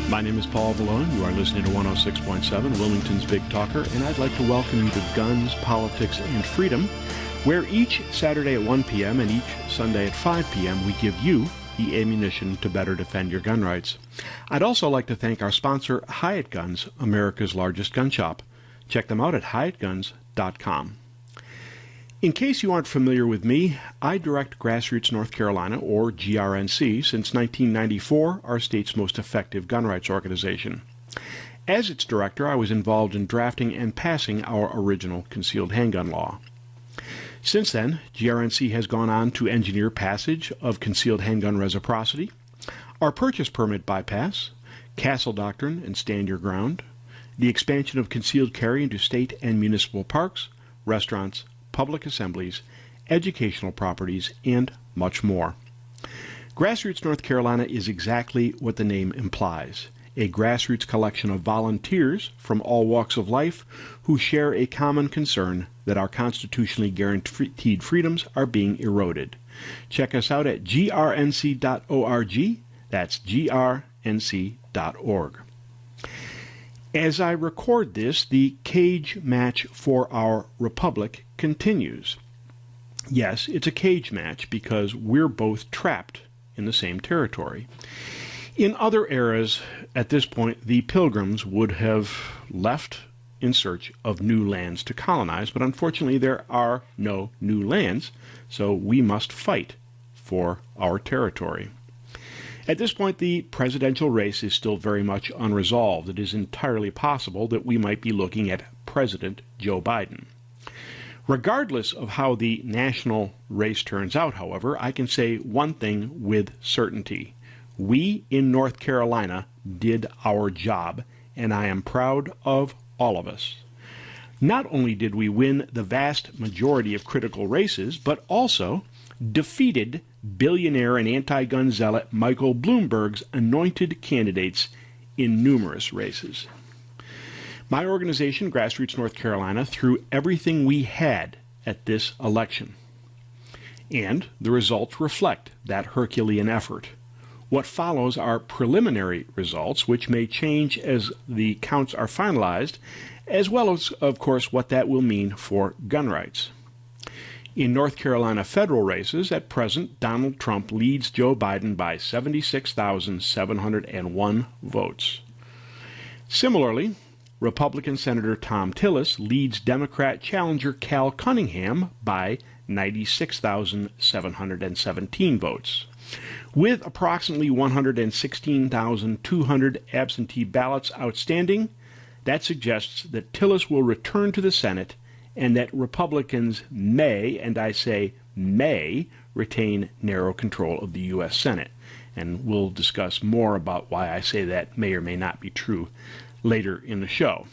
My name is Paul Vallone. You are listening to 106.7, Wilmington's Big Talker, and I'd like to welcome you to Guns, Politics, and Freedom, where each Saturday at 1 p.m. and each Sunday at 5 p.m. we give you the ammunition to better defend your gun rights. I'd also like to thank our sponsor, Hyatt Guns, America's largest gun shop. Check them out at hyattguns.com. In case you aren't familiar with me, I direct Grassroots North Carolina, or GRNC, since 1994, our state's most effective gun rights organization. As its director, I was involved in drafting and passing our original concealed handgun law. Since then, GRNC has gone on to engineer passage of concealed handgun reciprocity, our purchase permit bypass, castle doctrine and stand your ground, the expansion of concealed carry into state and municipal parks, restaurants, public assemblies, educational properties, and much more. Grassroots North Carolina is exactly what the name implies, a grassroots collection of volunteers from all walks of life who share a common concern that our constitutionally guaranteed freedoms are being eroded. Check us out at grnc.org. That's grnc.org. As I record this, the cage match for our republic continues. Yes, it's a cage match because we're both trapped in the same territory. In other eras, at this point, the Pilgrims would have left in search of new lands to colonize, but unfortunately there are no new lands, so we must fight for our territory. At this point, the presidential race is still very much unresolved. It is entirely possible that we might be looking at President Joe Biden. Regardless of how the national race turns out, however, I can say one thing with certainty. We in North Carolina did our job, and I am proud of all of us. Not only did we win the vast majority of critical races, but also defeated billionaire and anti-gun zealot Michael Bloomberg's anointed candidates in numerous races. My organization, Grassroots North Carolina, threw everything we had at this election. And the results reflect that Herculean effort. What follows are preliminary results, which may change as the counts are finalized, as well as, of course, what that will mean for gun rights. In North Carolina federal races, at present, Donald Trump leads Joe Biden by 76,701 votes. Similarly, Republican Senator Thom Tillis leads Democrat challenger Cal Cunningham by 96,717 votes. With approximately 116,200 absentee ballots outstanding, that suggests that Tillis will return to the Senate and that Republicans may, and I say may, retain narrow control of the U.S. Senate. And we'll discuss more about why I say that may or may not be true later in the show.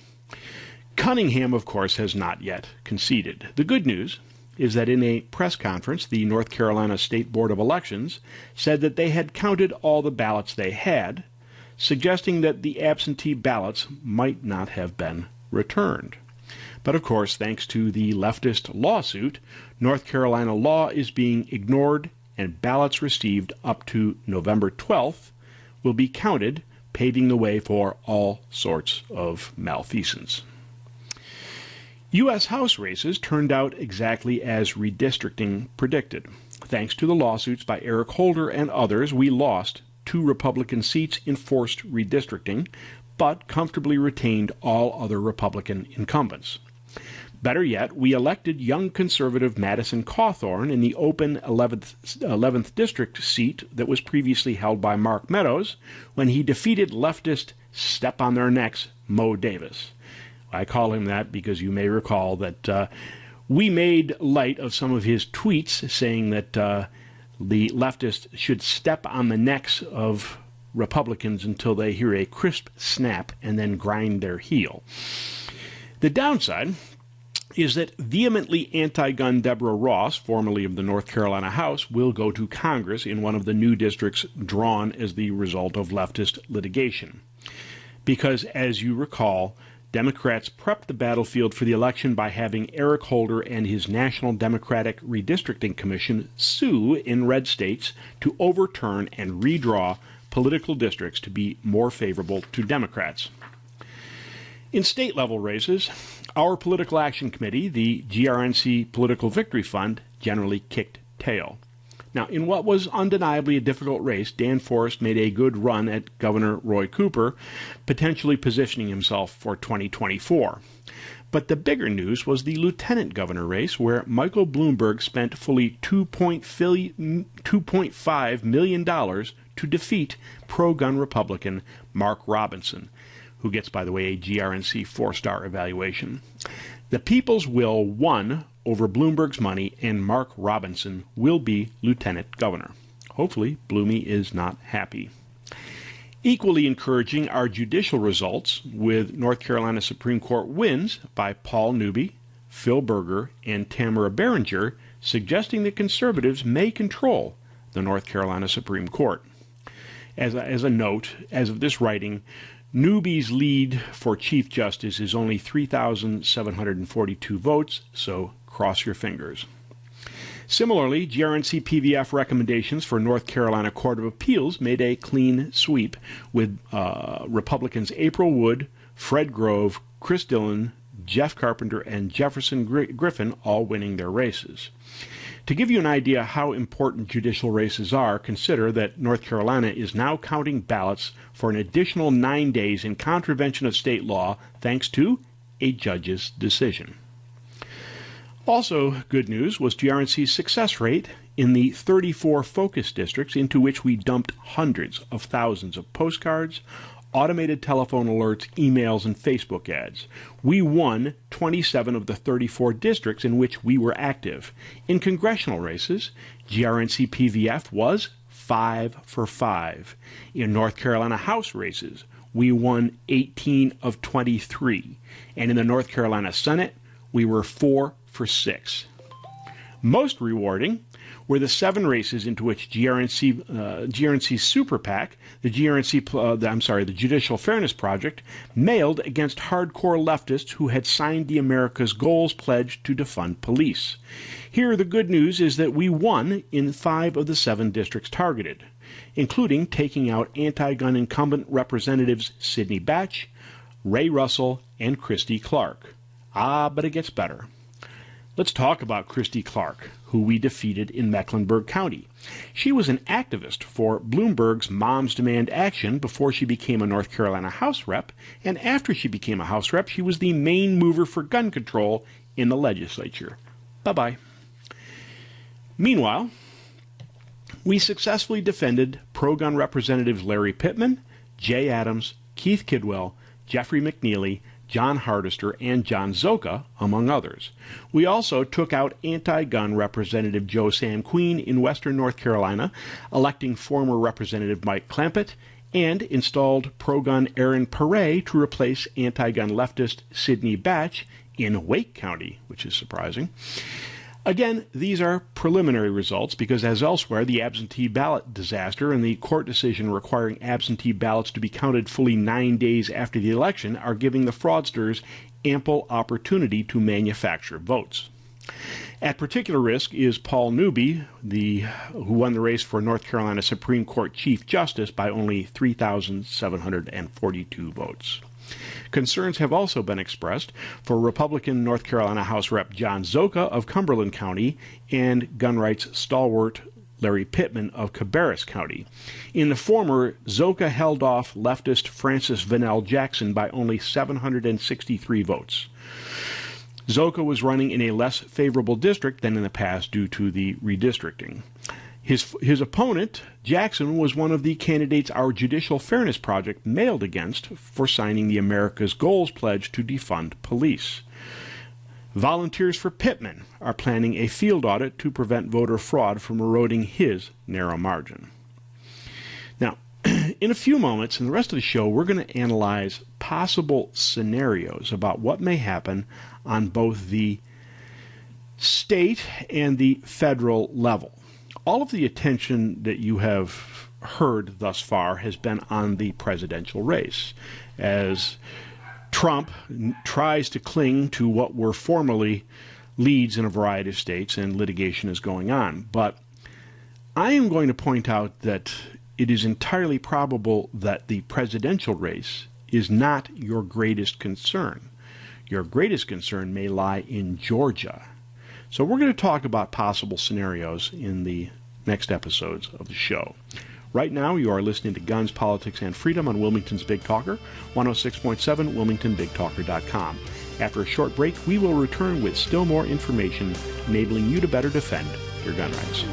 Cunningham, of course, has not yet conceded. The good news is that in a press conference, the North Carolina State Board of Elections said that they had counted all the ballots they had, suggesting that the absentee ballots might not have been returned. But of course, thanks to the leftist lawsuit, North Carolina law is being ignored, and ballots received up to November 12th will be counted, paving the way for all sorts of malfeasance. U.S. House races turned out exactly as redistricting predicted. Thanks to the lawsuits by Eric Holder and others, we lost 2 Republican seats in forced redistricting, but comfortably retained all other Republican incumbents. Better yet, we elected young conservative Madison Cawthorn in the open 11th District seat that was previously held by Mark Meadows when he defeated leftist step-on-their-necks Mo Davis. I call him that because you may recall that we made light of some of his tweets saying that the leftists should step on the necks of Republicans until they hear a crisp snap and then grind their heel. The downside is that vehemently anti-gun Deborah Ross, formerly of the North Carolina House, will go to Congress in one of the new districts drawn as the result of leftist litigation. Because, as you recall, Democrats prepped the battlefield for the election by having Eric Holder and his National Democratic Redistricting Commission sue in red states to overturn and redraw political districts to be more favorable to Democrats. In state-level races, our Political Action Committee, the GRNC Political Victory Fund, generally kicked tail. Now, in what was undeniably a difficult race, Dan Forest made a good run at Governor Roy Cooper, potentially positioning himself for 2024. But the bigger news was the lieutenant governor race, where Michael Bloomberg spent fully $2.5 million to defeat pro-gun Republican Mark Robinson, who gets, by the way, a GRNC 4-star evaluation. The people's will won over Bloomberg's money, and Mark Robinson will be lieutenant governor. Hopefully, Bloomy is not happy. Equally encouraging are judicial results, with North Carolina Supreme Court wins by Paul Newby, Phil Berger, and Tamara Berenger, suggesting that conservatives may control the North Carolina Supreme Court. As a note, as of this writing, Newby's lead for Chief Justice is only 3,742 votes, so cross your fingers. Similarly, GRNC PVF recommendations for North Carolina Court of Appeals made a clean sweep, with Republicans April Wood, Fred Grove, Chris Dillon, Jeff Carpenter, and Jefferson Griffin all winning their races. To give you an idea how important judicial races are, consider that North Carolina is now counting ballots for an additional 9 days in contravention of state law, thanks to a judge's decision. Also, good news was GRNC's success rate in the 34 focus districts into which we dumped hundreds of thousands of postcards, automated telephone alerts, emails, and Facebook ads. We won 27 of the 34 districts in which we were active. In congressional races, GRNC PVF was 5 for 5. In North Carolina House races, we won 18 of 23. And in the North Carolina Senate, we were 4 for 6. Most rewarding were the 7 races into which GRNC Super PAC, the Judicial Fairness Project, mailed against hardcore leftists who had signed the America's Goals pledge to defund police. Here, the good news is that we won in 5 of the 7 districts targeted, including taking out anti-gun incumbent representatives Sidney Batch, Ray Russell, and Christy Clark. But it gets better. Let's talk about Christy Clark, who we defeated in Mecklenburg County. She was an activist for Bloomberg's Moms Demand Action before she became a North Carolina House rep, and after she became a House rep, she was the main mover for gun control in the legislature. Bye-bye. Meanwhile, we successfully defended pro-gun representatives Larry Pittman, Jay Adams, Keith Kidwell, Jeffrey McNeely, John Hardister, and John Zoka, among others. We also took out anti-gun Representative Joe Sam Queen in western North Carolina, electing former Representative Mike Clampett, and installed pro-gun Aaron Perret to replace anti-gun leftist Sidney Batch in Wake County, which is surprising. Again, these are preliminary results because, as elsewhere, the absentee ballot disaster and the court decision requiring absentee ballots to be counted fully 9 days after the election are giving the fraudsters ample opportunity to manufacture votes. At particular risk is Paul Newby, who won the race for North Carolina Supreme Court Chief Justice by only 3,742 votes. Concerns have also been expressed for Republican North Carolina House Rep John Zoka of Cumberland County and gun rights stalwart Larry Pittman of Cabarrus County. In the former, Zoka held off leftist Francis Vannell Jackson by only 763 votes. Zoka was running in a less favorable district than in the past due to the redistricting. His opponent, Jackson, was one of the candidates our Judicial Fairness Project mailed against for signing the America's Goals pledge to defund police. Volunteers for Pittman are planning a field audit to prevent voter fraud from eroding his narrow margin. Now, in a few moments, in the rest of the show, we're going to analyze possible scenarios about what may happen on both the state and the federal level. All of the attention that you have heard thus far has been on the presidential race, as Trump tries to cling to what were formerly leads in a variety of states and litigation is going on. But I am going to point out that it is entirely probable that the presidential race is not your greatest concern. Your greatest concern may lie in Georgia. So we're going to talk about possible scenarios in the next episodes of the show. Right now, you are listening to Guns, Politics, and Freedom on Wilmington's Big Talker, 106.7 WilmingtonBigTalker.com. After a short break, we will return with still more information enabling you to better defend your gun rights.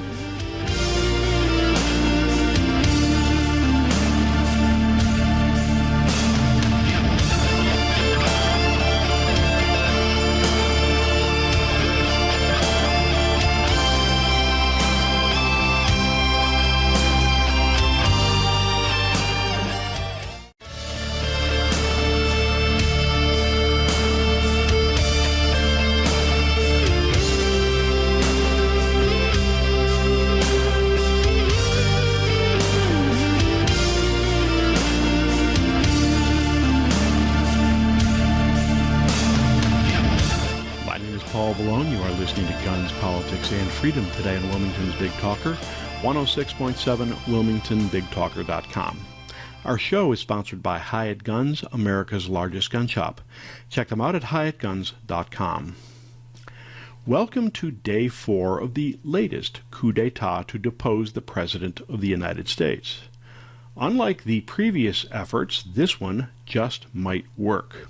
You are listening to Guns, Politics, and Freedom today on Wilmington's Big Talker, 106.7 WilmingtonBigTalker.com. Our show is sponsored by Hyatt Guns, America's largest gun shop. Check them out at HyattGuns.com. Welcome to Day 4 of the latest coup d'etat to depose the President of the United States. Unlike the previous efforts, this one just might work.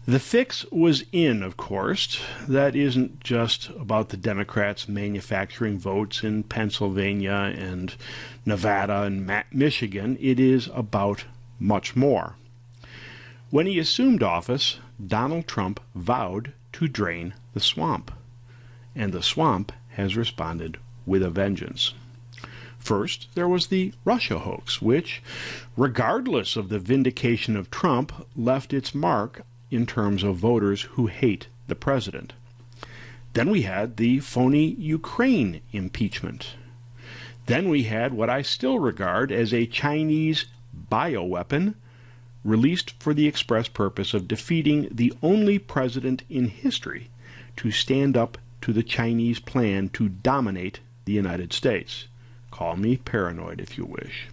The fix was in, of course. That isn't just about the Democrats manufacturing votes in Pennsylvania and Nevada and Michigan. It is about much more. When he assumed office, Donald Trump vowed to drain the swamp. And the swamp has responded with a vengeance. First, there was the Russia hoax, which, regardless of the vindication of Trump, left its mark in terms of voters who hate the president. Then we had the phony Ukraine impeachment. Then we had what I still regard as a Chinese bioweapon released for the express purpose of defeating the only president in history to stand up to the Chinese plan to dominate the United States. Call me paranoid if you wish.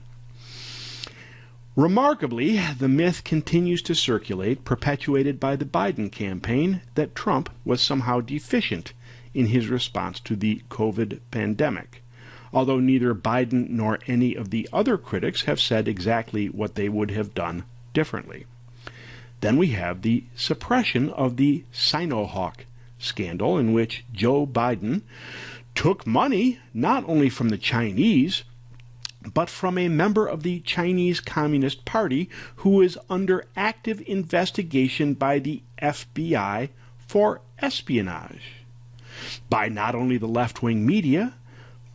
Remarkably, the myth continues to circulate, perpetuated by the Biden campaign, that Trump was somehow deficient in his response to the COVID pandemic, although neither Biden nor any of the other critics have said exactly what they would have done differently. Then we have the suppression of the Sinohawk scandal, in which Joe Biden took money not only from the Chinese, but from a member of the Chinese Communist Party who is under active investigation by the FBI for espionage by not only the left-wing media,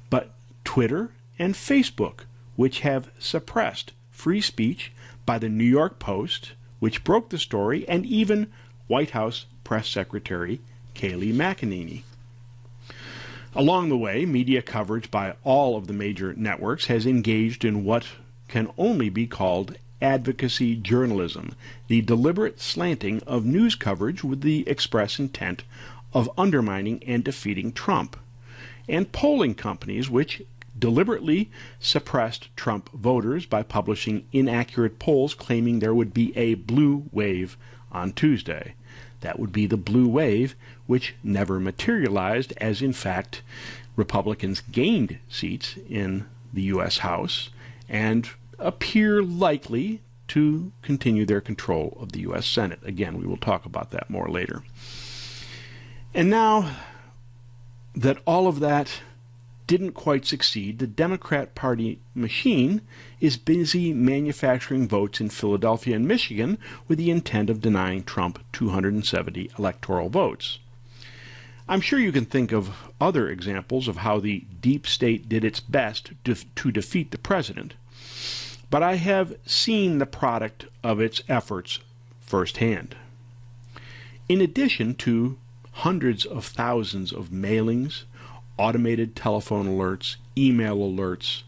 but Twitter and Facebook, which have suppressed free speech by the New York Post, which broke the story, and even White House Press Secretary Kayleigh McEnany. Along the way, media coverage by all of the major networks has engaged in what can only be called advocacy journalism, the deliberate slanting of news coverage with the express intent of undermining and defeating Trump, and polling companies which deliberately suppressed Trump voters by publishing inaccurate polls claiming there would be a blue wave on Tuesday. That would be the blue wave, which never materialized, as in fact Republicans gained seats in the U.S. House and appear likely to continue their control of the U.S. Senate. Again, we will talk about that more later. And now that all of that didn't quite succeed, the Democrat Party machine is busy manufacturing votes in Philadelphia and Michigan with the intent of denying Trump 270 electoral votes. I'm sure you can think of other examples of how the deep state did its best to defeat the president, but I have seen the product of its efforts firsthand. In addition to hundreds of thousands of mailings, automated telephone alerts, email alerts,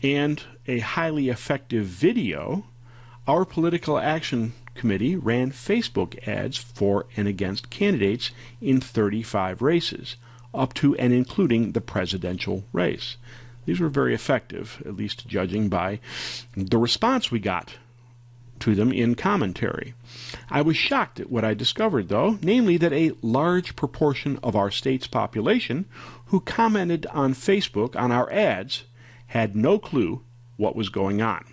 and a highly effective video, our Political Action Committee ran Facebook ads for and against candidates in 35 races, up to and including the presidential race. These were very effective, at least judging by the response we got to them in commentary. I was shocked at what I discovered, though, namely that a large proportion of our state's population who commented on Facebook on our ads had no clue what was going on.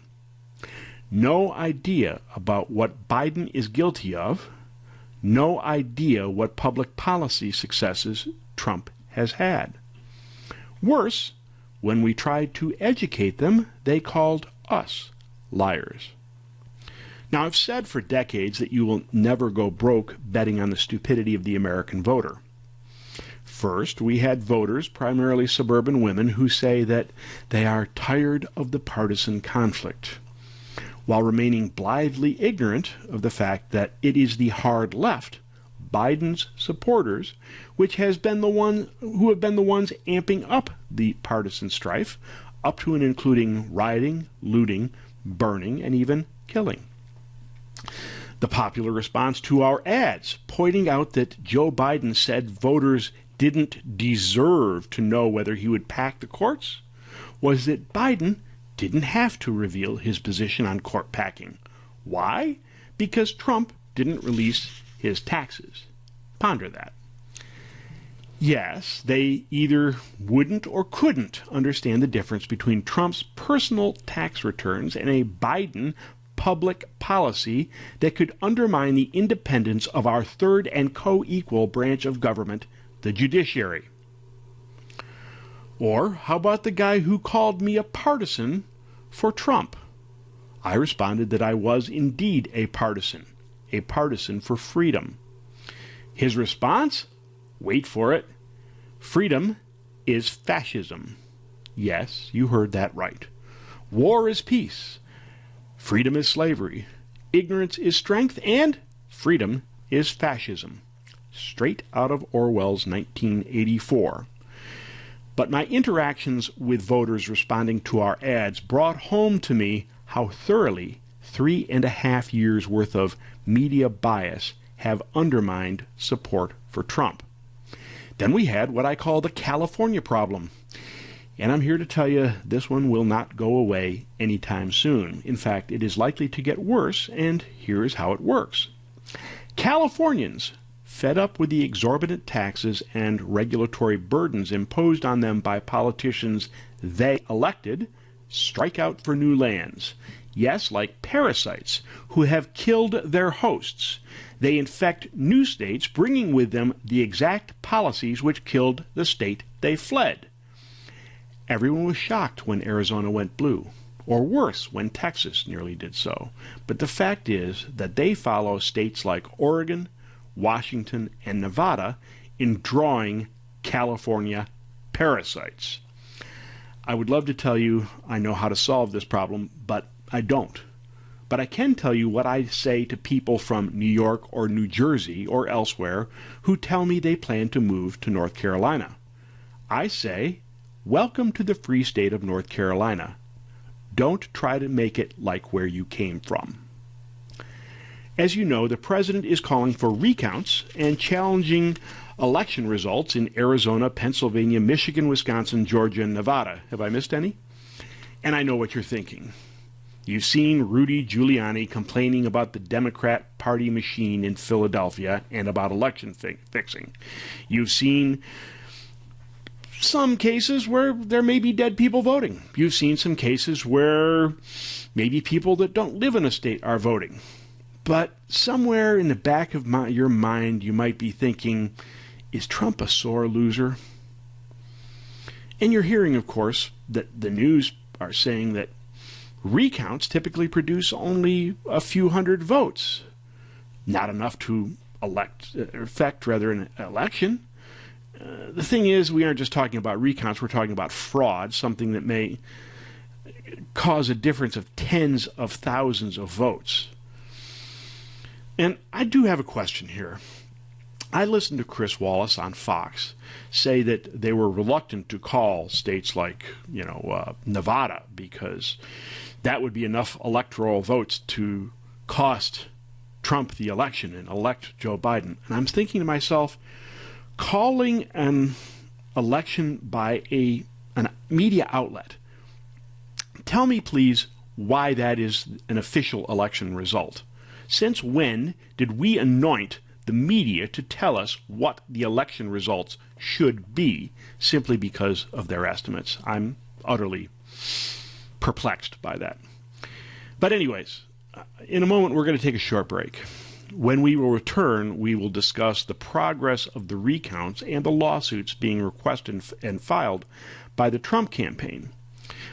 No idea about what Biden is guilty of, no idea what public policy successes Trump has had. Worse, when we tried to educate them, they called us liars. Now, I've said for decades that you will never go broke betting on the stupidity of the American voter. First, we had voters, primarily suburban women, who say that they are tired of the partisan conflict, while remaining blithely ignorant of the fact that it is the hard left, Biden's supporters, who have been the ones amping up the partisan strife, up to and including rioting, looting, burning, and even killing. The popular response to our ads, pointing out that Joe Biden said voters didn't deserve to know whether he would pack the courts, was that Biden didn't have to reveal his position on court packing. Why? Because Trump didn't release his taxes. Ponder that. Yes, they either wouldn't or couldn't understand the difference between Trump's personal tax returns and a Biden public policy that could undermine the independence of our third and co-equal branch of government, the judiciary. Or how about the guy who called me a partisan for Trump? I responded that I was indeed a partisan for freedom. His response? Wait for it. Freedom is fascism. Yes, you heard that right. War is peace. Freedom is slavery. Ignorance is strength, and freedom is fascism. Straight out of Orwell's 1984. But my interactions with voters responding to our ads brought home to me how thoroughly 3.5 years worth of media bias have undermined support for Trump. Then we had what I call the California problem. And I'm here to tell you this one will not go away anytime soon. In fact, it is likely to get worse, and here is how it works. Californians, fed up with the exorbitant taxes and regulatory burdens imposed on them by politicians they elected, strike out for new lands. Yes, like parasites who have killed their hosts. They infect new states, bringing with them the exact policies which killed the state they fled. Everyone was shocked when Arizona went blue, or worse, when Texas nearly did so. But the fact is that they follow states like Oregon, Washington, and Nevada in drawing California parasites. I would love to tell you I know how to solve this problem, but I don't. But I can tell you what I say to people from New York or New Jersey or elsewhere who tell me they plan to move to North Carolina. I say, welcome to the free state of North Carolina. Don't try to make it like where you came from. As you know, the president is calling for recounts and challenging election results in Arizona, Pennsylvania, Michigan, Wisconsin, Georgia, and Nevada. Have I missed any? And I know what you're thinking. You've seen Rudy Giuliani complaining about the Democrat Party machine in Philadelphia and about election fixing. You've seen some cases where there may be dead people voting. You've seen some cases where maybe people that don't live in a state are voting. But somewhere in the back of your mind, you might be thinking, is Trump a sore loser? And you're hearing, of course, that the news are saying that recounts typically produce only a few hundred votes. Not enough to affect an election. The thing is, we aren't just talking about recounts, we're talking about fraud, something that may cause a difference of tens of thousands of votes. And I do have a question here. I listened to Chris Wallace on Fox say that they were reluctant to call states like, Nevada, because that would be enough electoral votes to cost Trump the election and elect Joe Biden. And I'm thinking to myself, calling an election by a a media outlet. Tell me, please, why that is an official election result. Since when did we anoint the media to tell us what the election results should be simply because of their estimates? I'm utterly perplexed by that. But anyways, in a moment we're going to take a short break. When we will return, we will discuss the progress of the recounts and the lawsuits being requested and filed by the Trump campaign.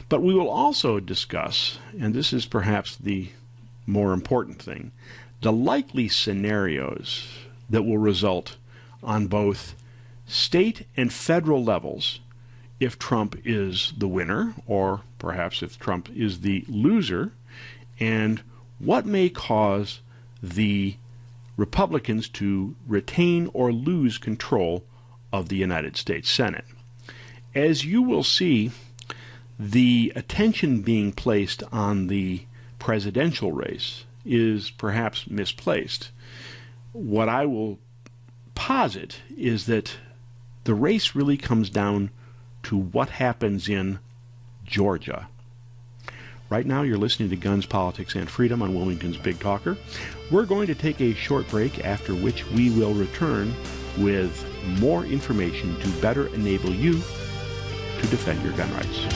But we will also discuss, and this is perhaps the more important thing, the likely scenarios that will result on both state and federal levels if Trump is the winner, or perhaps if Trump is the loser, and what may cause the Republicans to retain or lose control of the United States Senate. As you will see, the attention being placed on the presidential race is perhaps misplaced. What I will posit is that the race really comes down to what happens in Georgia. Right now you're listening to Guns, Politics, and Freedom on Wilmington's Big Talker. We're going to take a short break, after which we will return with more information to better enable you to defend your gun rights.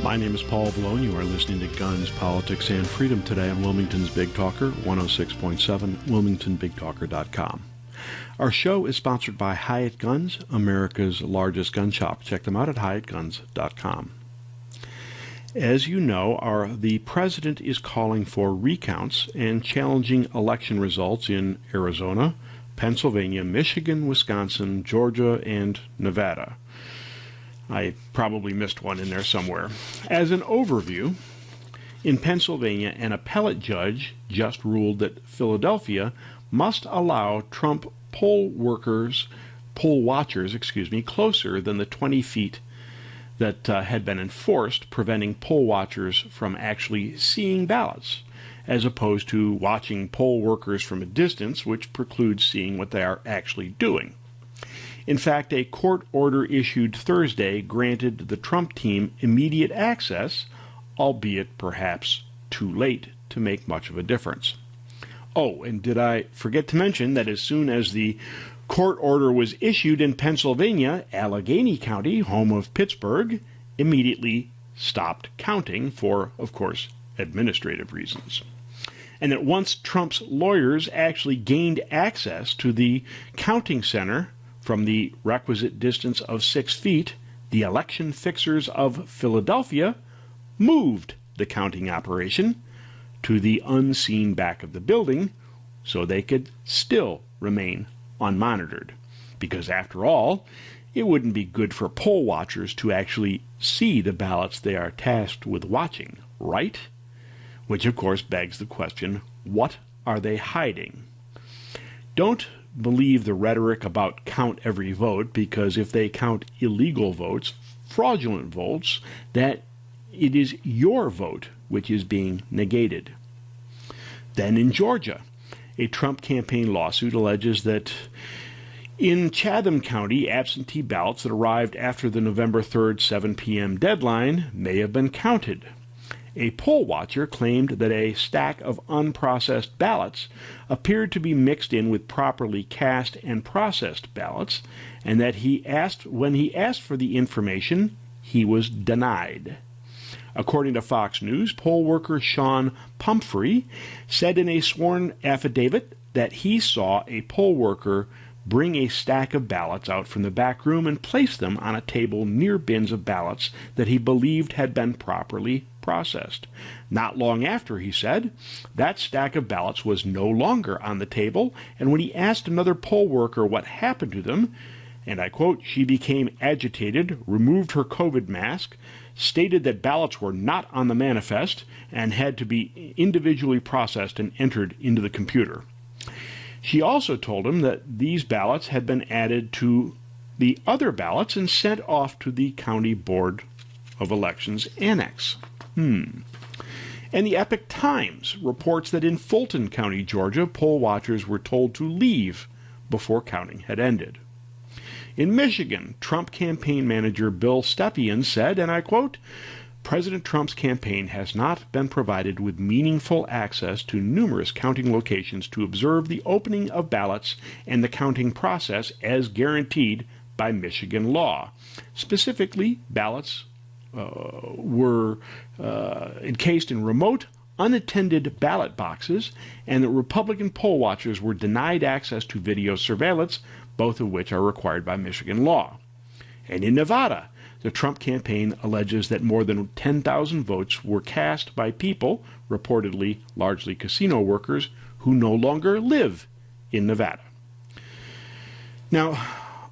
My name is Paul Vallone. You are listening to Guns, Politics, and Freedom today on Wilmington's Big Talker, 106.7, wilmingtonbigtalker.com. Our show is sponsored by Hyatt Guns, America's largest gun shop. Check them out at hyattguns.com. As you know, the president is calling for recounts and challenging election results in Arizona, Pennsylvania, Michigan, Wisconsin, Georgia, and Nevada. I probably missed one in there somewhere. As an overview, in Pennsylvania, an appellate judge just ruled that Philadelphia must allow Trump poll watchers, closer than the 20 feet that had been enforced, preventing poll watchers from actually seeing ballots, as opposed to watching poll workers from a distance, which precludes seeing what they are actually doing. In fact, a court order issued Thursday granted the Trump team immediate access, albeit perhaps too late to make much of a difference. Oh, and did I forget to mention that as soon as the court order was issued in Pennsylvania, Allegheny County, home of Pittsburgh, immediately stopped counting for, of course, administrative reasons. And that once Trump's lawyers actually gained access to the counting center from the requisite distance of 6 feet, the election fixers of Philadelphia moved the counting operation to the unseen back of the building so they could still remain unmonitored. Because after all, it wouldn't be good for poll watchers to actually see the ballots they are tasked with watching, right? Which of course begs the question, what are they hiding? Don't believe the rhetoric about count every vote, because if they count illegal votes, fraudulent votes, that it is your vote which is being negated. Then in Georgia, a Trump campaign lawsuit alleges that in Chatham County, absentee ballots that arrived after the November 3rd 7 p.m. deadline may have been counted. A poll watcher claimed that a stack of unprocessed ballots appeared to be mixed in with properly cast and processed ballots, and that when he asked for the information, he was denied. According to Fox News, poll worker Sean Pumphrey said in a sworn affidavit that he saw a poll worker bring a stack of ballots out from the back room and place them on a table near bins of ballots that he believed had been properly processed. Not long after, he said, that stack of ballots was no longer on the table, and when he asked another poll worker what happened to them, And I quote, "She became agitated, removed her COVID mask, stated that ballots were not on the manifest and had to be individually processed and entered into the computer." She also told him that these ballots had been added to the other ballots and sent off to the County Board of Elections Annex. And the Epoch Times reports that in Fulton County, Georgia, poll watchers were told to leave before counting had ended. In Michigan, Trump campaign manager Bill Stepien said, and I quote, "President Trump's campaign has not been provided with meaningful access to numerous counting locations to observe the opening of ballots and the counting process as guaranteed by Michigan law. Specifically, ballots were encased in remote, unattended ballot boxes, and that Republican poll watchers were denied access to video surveillance, both of which are required by Michigan law." And in Nevada, the Trump campaign alleges that more than 10,000 votes were cast by people, reportedly largely casino workers, who no longer live in Nevada. Now,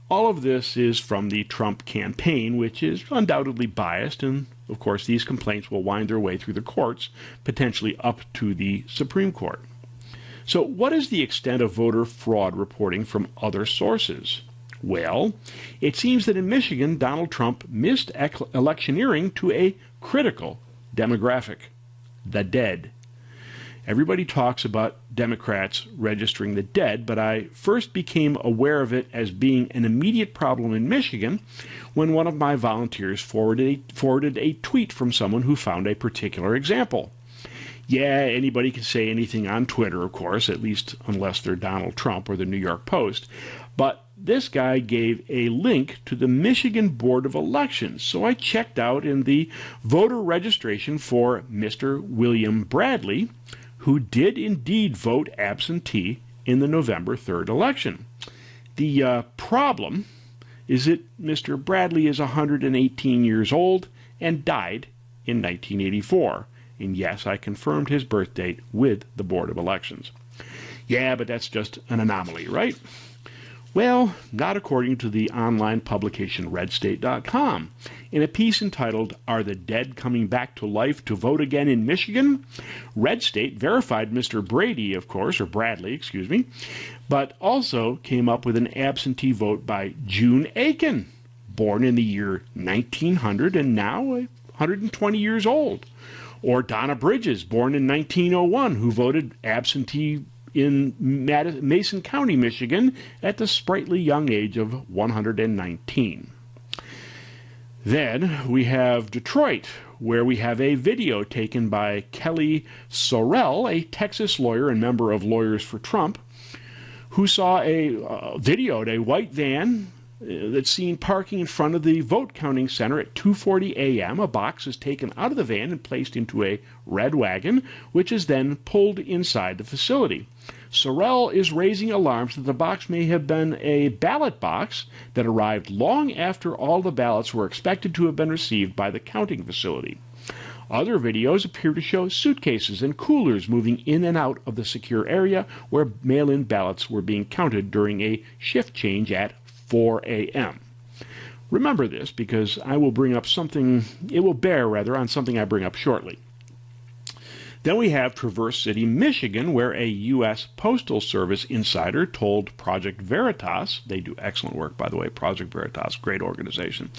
all of this is from the Trump campaign, which is undoubtedly biased, and of course these complaints will wind their way through the courts, potentially up to the Supreme Court. So what is the extent of voter fraud reporting from other sources? Well, it seems that in Michigan, Donald Trump missed electioneering to a critical demographic: the dead. Everybody talks about Democrats registering the dead, but I first became aware of it as being an immediate problem in Michigan when one of my volunteers forwarded a tweet from someone who found a particular example. Yeah, anybody can say anything on Twitter, of course, at least unless they're Donald Trump or the New York Post. But this guy gave a link to the Michigan Board of Elections, so I checked out in the voter registration for Mr. William Bradley, who did indeed vote absentee in the November 3rd election. The problem is that Mr. Bradley is 118 years old and died in 1984. And yes, I confirmed his birth date with the Board of Elections. Yeah, but that's just an anomaly, right? Well, not according to the online publication RedState.com. In a piece entitled, "Are the Dead Coming Back to Life to Vote Again in Michigan?" Red State verified Mr. Brady, of course, or Bradley, excuse me, but also came up with an absentee vote by June Aiken, born in the year 1900 and now 120 years old. Or Donna Bridges, born in 1901, who voted absentee in Mason County, Michigan, at the sprightly young age of 119. Then we have Detroit, where we have a video taken by Kelly Sorrell, a Texas lawyer and member of Lawyers for Trump, who saw videoed a white van that's seen parking in front of the vote counting center at 2:40 a.m. A box is taken out of the van and placed into a red wagon, which is then pulled inside the facility. Sorrell is raising alarms that the box may have been a ballot box that arrived long after all the ballots were expected to have been received by the counting facility. Other videos appear to show suitcases and coolers moving in and out of the secure area where mail-in ballots were being counted during a shift change at 4 a.m. Remember this because it will bear on something I bring up shortly. Then we have Traverse City, Michigan, where a U.S. Postal Service insider told Project Veritas, they do excellent work, by the way, Project Veritas, great organization.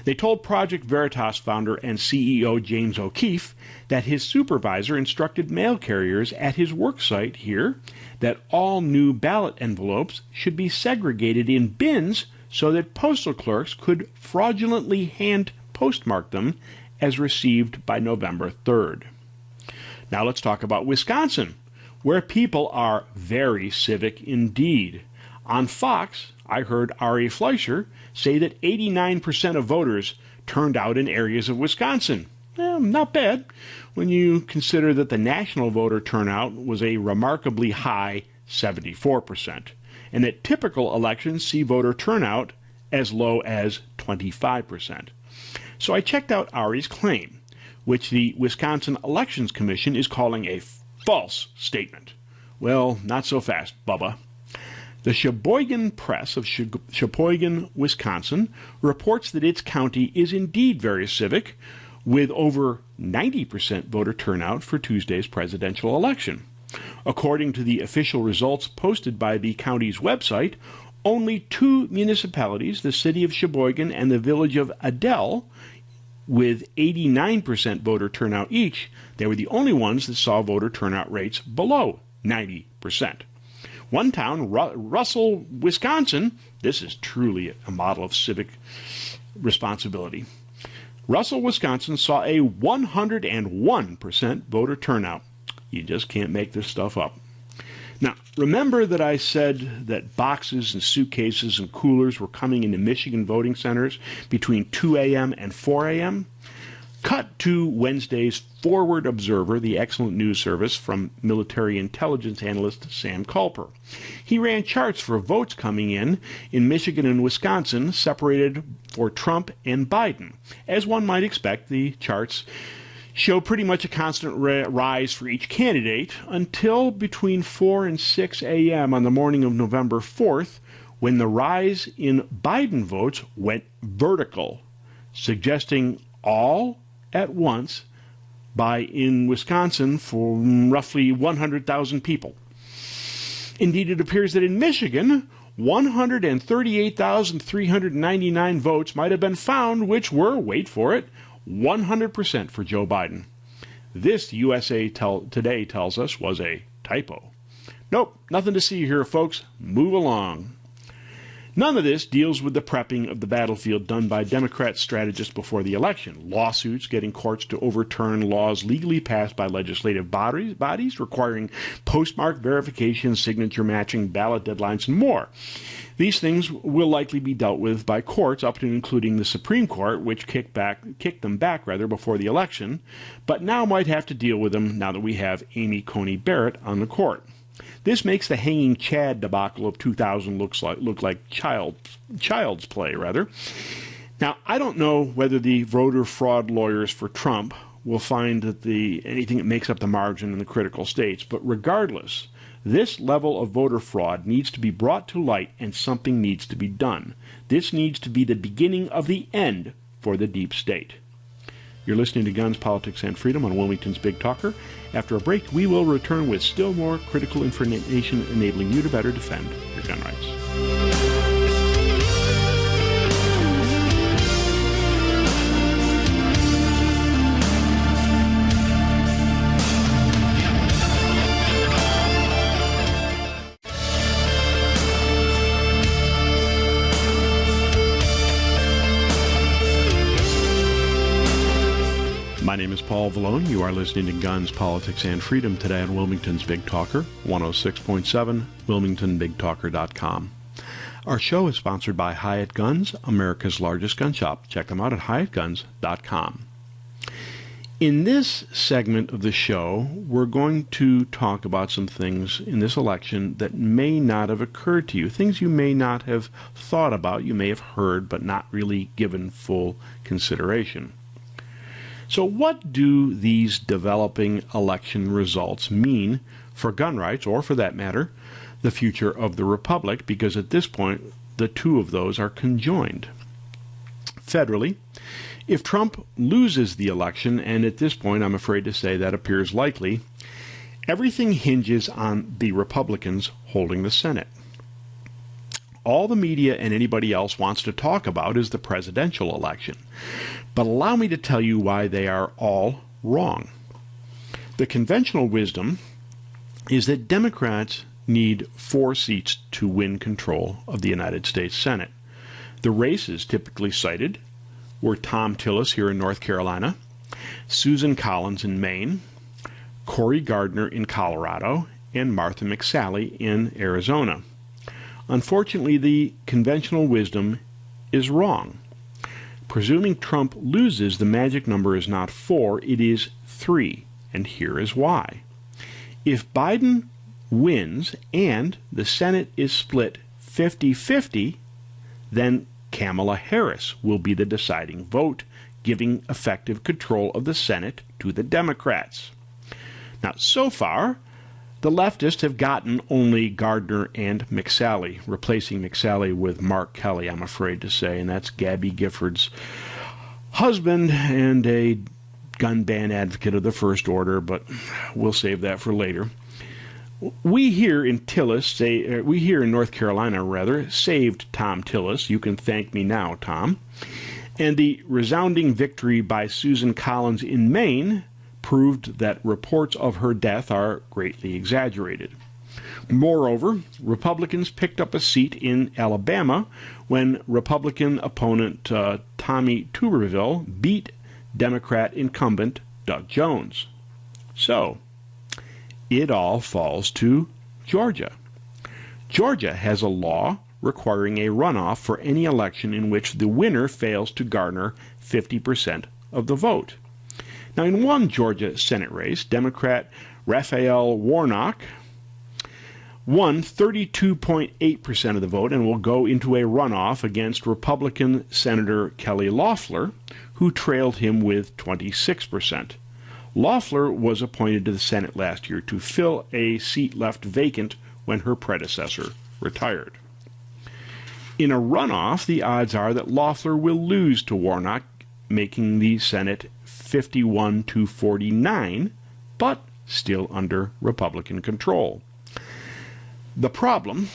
They told Project Veritas founder and CEO James O'Keefe that his supervisor instructed mail carriers at his work site here that all new ballot envelopes should be segregated in bins so that postal clerks could fraudulently hand postmark them as received by November 3rd. Now let's talk about Wisconsin, where people are very civic indeed. On Fox, I heard Ari Fleischer say that 89% of voters turned out in areas of Wisconsin. Not bad when you consider that the national voter turnout was a remarkably high 74%, and that typical elections see voter turnout as low as 25%. So I checked out Ari's claim, which the Wisconsin Elections Commission is calling a false statement. Well, not so fast, Bubba. The Sheboygan Press of Sheboygan, Wisconsin, reports that its county is indeed very civic, with over 90% voter turnout for Tuesday's presidential election. According to the official results posted by the county's website, only two municipalities, the city of Sheboygan and the village of Adel, with 89% voter turnout each, they were the only ones that saw voter turnout rates below 90%. One town, Russell, Wisconsin, this is truly a model of civic responsibility. Russell, Wisconsin saw a 101% voter turnout. You just can't make this stuff up. Now, remember that I said that boxes and suitcases and coolers were coming into Michigan voting centers between 2 a.m. and 4 a.m.? Cut to Wednesday's Forward Observer, the excellent news service from military intelligence analyst Sam Culper. He ran charts for votes coming in Michigan and Wisconsin, separated for Trump and Biden. As one might expect, the charts show pretty much a constant rise for each candidate until between 4 and 6 a.m. on the morning of November 4th, when the rise in Biden votes went vertical, suggesting all at once in Wisconsin for roughly 100,000 people. Indeed, it appears that in Michigan, 138,399 votes might have been found, which were, wait for it, 100% for Joe Biden. This, USA Today tells us, was a typo. Nope, nothing to see here, folks. Move along. None of this deals with the prepping of the battlefield done by Democrat strategists before the election. Lawsuits getting courts to overturn laws legally passed by legislative bodies requiring postmark verification, signature matching, ballot deadlines, and more. These things will likely be dealt with by courts, up to and including the Supreme Court, which kicked them back before the election, but now might have to deal with them now that we have Amy Coney Barrett on the court. This makes the hanging Chad debacle of 2000 look like child's play, rather. Now, I don't know whether the voter fraud lawyers for Trump will find that anything that makes up the margin in the critical states, but regardless, this level of voter fraud needs to be brought to light and something needs to be done. This needs to be the beginning of the end for the deep state. You're listening to Guns, Politics, and Freedom on Wilmington's Big Talker. After a break, we will return with still more critical information enabling you to better defend your gun rights. My name is Paul Vallone. You are listening to Guns, Politics, and Freedom today on Wilmington's Big Talker, 106.7, WilmingtonBigTalker.com. Our show is sponsored by Hyatt Guns, America's largest gun shop. Check them out at HyattGuns.com. In this segment of the show, we're going to talk about some things in this election that may not have occurred to you, things you may not have thought about, you may have heard, but not really given full consideration. So what do these developing election results mean for gun rights, or for that matter, the future of the republic? Because at this point, the two of those are conjoined. Federally, if Trump loses the election, and at this point I'm afraid to say that appears likely, everything hinges on the Republicans holding the Senate. All the media and anybody else wants to talk about is the presidential election. But allow me to tell you why they are all wrong. The conventional wisdom is that Democrats need 4 seats to win control of the United States Senate. The races typically cited were Thom Tillis here in North Carolina, Susan Collins in Maine, Cory Gardner in Colorado, and Martha McSally in Arizona. Unfortunately, the conventional wisdom is wrong. Presuming Trump loses, the magic number is not 4, it is 3, and here is why. If Biden wins and the Senate is split 50-50, then Kamala Harris will be the deciding vote, giving effective control of the Senate to the Democrats. Now, so far, The leftists have gotten only Gardner and McSally, replacing McSally with Mark Kelly, I'm afraid to say, and that's Gabby Gifford's husband and a gun ban advocate of the first order, but we'll save that for later. We here in North Carolina, saved Thom Tillis. You can thank me now, Tom. And the resounding victory by Susan Collins in Maine proved that reports of her death are greatly exaggerated. Moreover, Republicans picked up a seat in Alabama when Republican opponent Tommy Tuberville beat Democrat incumbent Doug Jones. So, it all falls to Georgia. Georgia has a law requiring a runoff for any election in which the winner fails to garner 50% of the vote. Now, in one Georgia Senate race, Democrat Raphael Warnock won 32.8% of the vote and will go into a runoff against Republican Senator Kelly Loeffler, who trailed him with 26%. Loeffler was appointed to the Senate last year to fill a seat left vacant when her predecessor retired. In a runoff, the odds are that Loeffler will lose to Warnock, making the Senate 51-49, but still under Republican control. The problem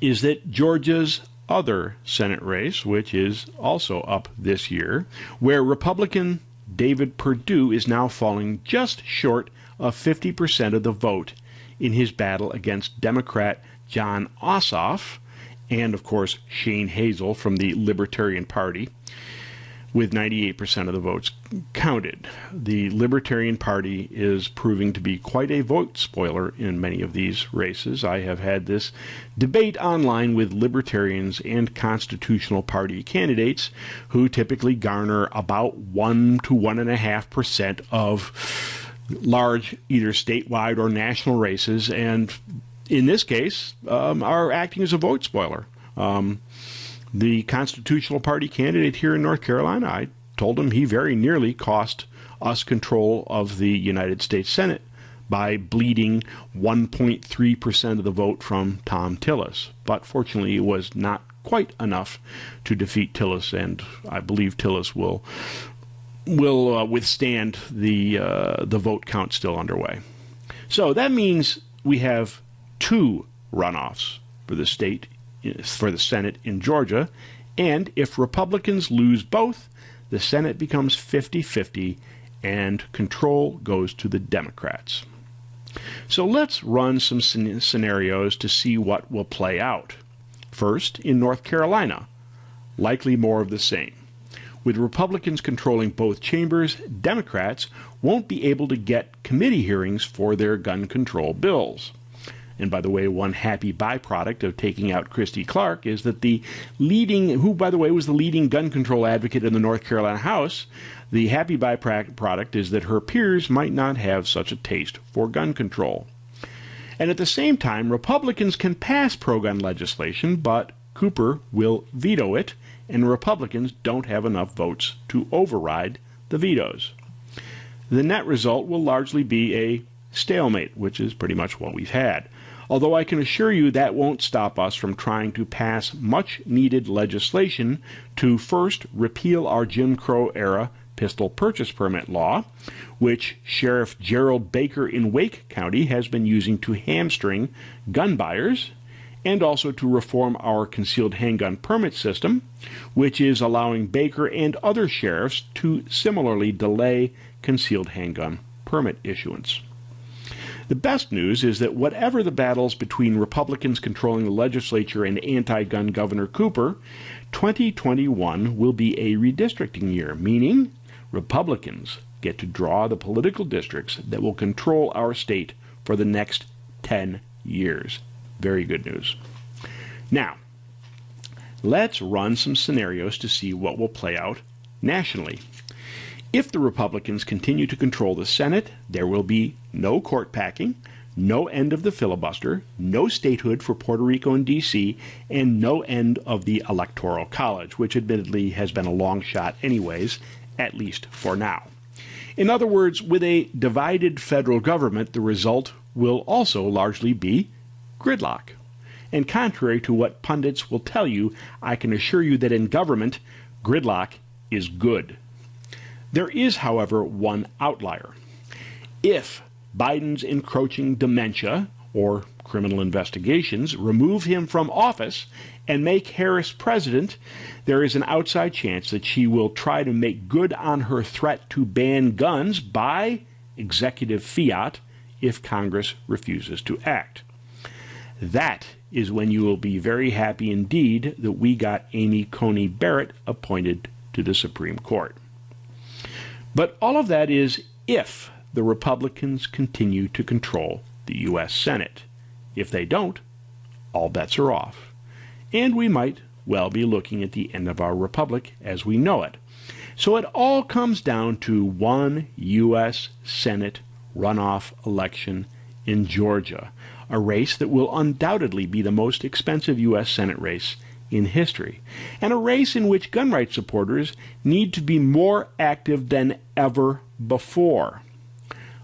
is that Georgia's other Senate race, which is also up this year, where Republican David Perdue is now falling just short of 50% of the vote in his battle against Democrat Jon Ossoff and, of course, Shane Hazel from the Libertarian Party, with 98% of the votes counted. The Libertarian Party is proving to be quite a vote spoiler in many of these races. I have had this debate online with Libertarians and Constitutional Party candidates who typically garner about 1 to 1.5% of large either statewide or national races, and in this case are acting as a vote spoiler. The Constitutional Party candidate here in North Carolina, I told him he very nearly cost us control of the United States Senate by bleeding 1.3% of the vote from Thom Tillis. But fortunately, it was not quite enough to defeat Tillis, and I believe Tillis will withstand the vote count still underway. So that means we have 2 runoffs for the Senate in Georgia, and if Republicans lose both, the Senate becomes 50-50 and control goes to the Democrats. So let's run some scenarios to see what will play out. First, in North Carolina, likely more of the same. With Republicans controlling both chambers, Democrats won't be able to get committee hearings for their gun control bills. And by the way, one happy byproduct of taking out Christy Clark is that who by the way was the leading gun control advocate in the North Carolina House, the happy byproduct is that her peers might not have such a taste for gun control. And at the same time, Republicans can pass pro-gun legislation, but Cooper will veto it, and Republicans don't have enough votes to override the vetoes. The net result will largely be a stalemate, which is pretty much what we've had. Although I can assure you that won't stop us from trying to pass much-needed legislation to first repeal our Jim Crow-era pistol purchase permit law, which Sheriff Gerald Baker in Wake County has been using to hamstring gun buyers, and also to reform our concealed handgun permit system, which is allowing Baker and other sheriffs to similarly delay concealed handgun permit issuance. The best news is that whatever the battles between Republicans controlling the legislature and anti-gun Governor Cooper, 2021 will be a redistricting year, meaning Republicans get to draw the political districts that will control our state for the next 10 years. Very good news. Now, let's run some scenarios to see what will play out nationally. If the Republicans continue to control the Senate, there will be no court packing, no end of the filibuster, no statehood for Puerto Rico and D.C., and no end of the Electoral College, which admittedly has been a long shot anyways, at least for now. In other words, with a divided federal government, the result will also largely be gridlock. And contrary to what pundits will tell you, I can assure you that in government, gridlock is good. There is, however, one outlier. If Biden's encroaching dementia or criminal investigations remove him from office and make Harris president, there is an outside chance that she will try to make good on her threat to ban guns by executive fiat if Congress refuses to act. That is when you will be very happy indeed that we got Amy Coney Barrett appointed to the Supreme Court. But all of that is if the Republicans continue to control the U.S. Senate. If they don't, all bets are off. And we might well be looking at the end of our republic as we know it. So it all comes down to one U.S. Senate runoff election in Georgia, a race that will undoubtedly be the most expensive U.S. Senate race in history, and a race in which gun rights supporters need to be more active than ever before.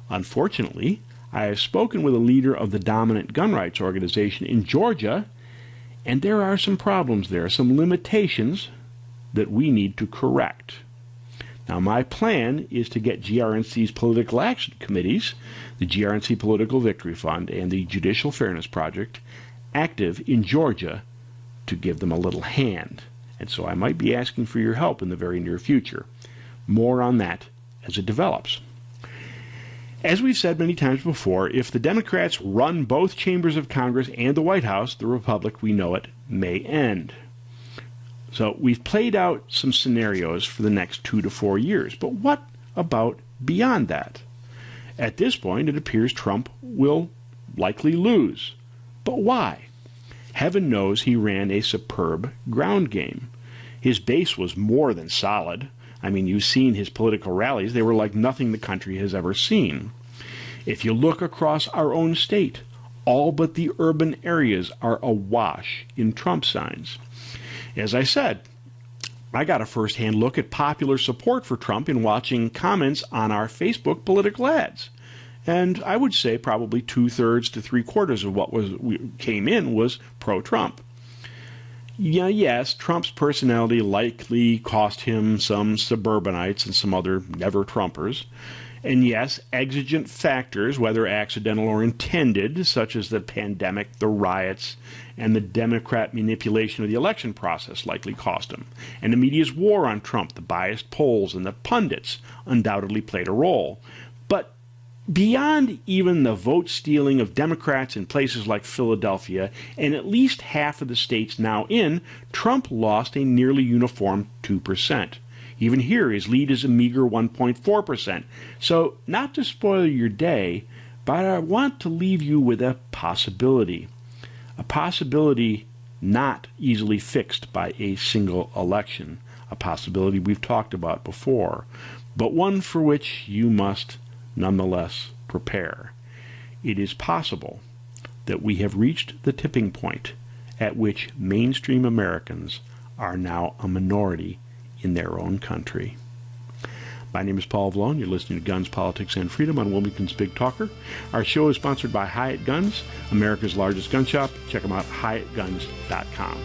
Unfortunately, I have spoken with a leader of the dominant gun rights organization in Georgia, and there are some problems there, some limitations that we need to correct. Now, my plan is to get GRNC's political action committees, the GRNC Political Victory Fund, and the Judicial Fairness Project, active in Georgia to give them a little hand. And so I might be asking for your help in the very near future. More on that as it develops. As we've said many times before, if the Democrats run both chambers of Congress and the White House, the republic we know it may end. So we've played out some scenarios for the next 2 to 4 years. But what about beyond that? At this point, it appears Trump will likely lose. But why? Heaven knows he ran a superb ground game. His base was more than solid. I mean, you've seen his political rallies. They were like nothing the country has ever seen. If you look across our own state, all but the urban areas are awash in Trump signs. As I said, I got a first-hand look at popular support for Trump in watching comments on our Facebook political ads. And I would say probably 2/3 to 3/4 of what came in was pro-Trump. Yeah, yes, Trump's personality likely cost him some suburbanites and some other never-Trumpers. And yes, exigent factors, whether accidental or intended, such as the pandemic, the riots, and the Democrat manipulation of the election process likely cost him. And the media's war on Trump, the biased polls, and the pundits undoubtedly played a role. But beyond even the vote stealing of Democrats in places like Philadelphia and at least half of the states now in, Trump lost a nearly uniform 2%. Even here, his lead is a meager 1.4%. So, not to spoil your day, but I want to leave you with a possibility. A possibility not easily fixed by a single election. A possibility we've talked about before, but one for which you must nonetheless prepare. It is possible that we have reached the tipping point at which mainstream Americans are now a minority in their own country. My name is Paul Vallone. You're listening to Guns, Politics, and Freedom on Wilmington's Big Talker. Our show is sponsored by Hyatt Guns, America's largest gun shop. Check them out, HyattGuns.com.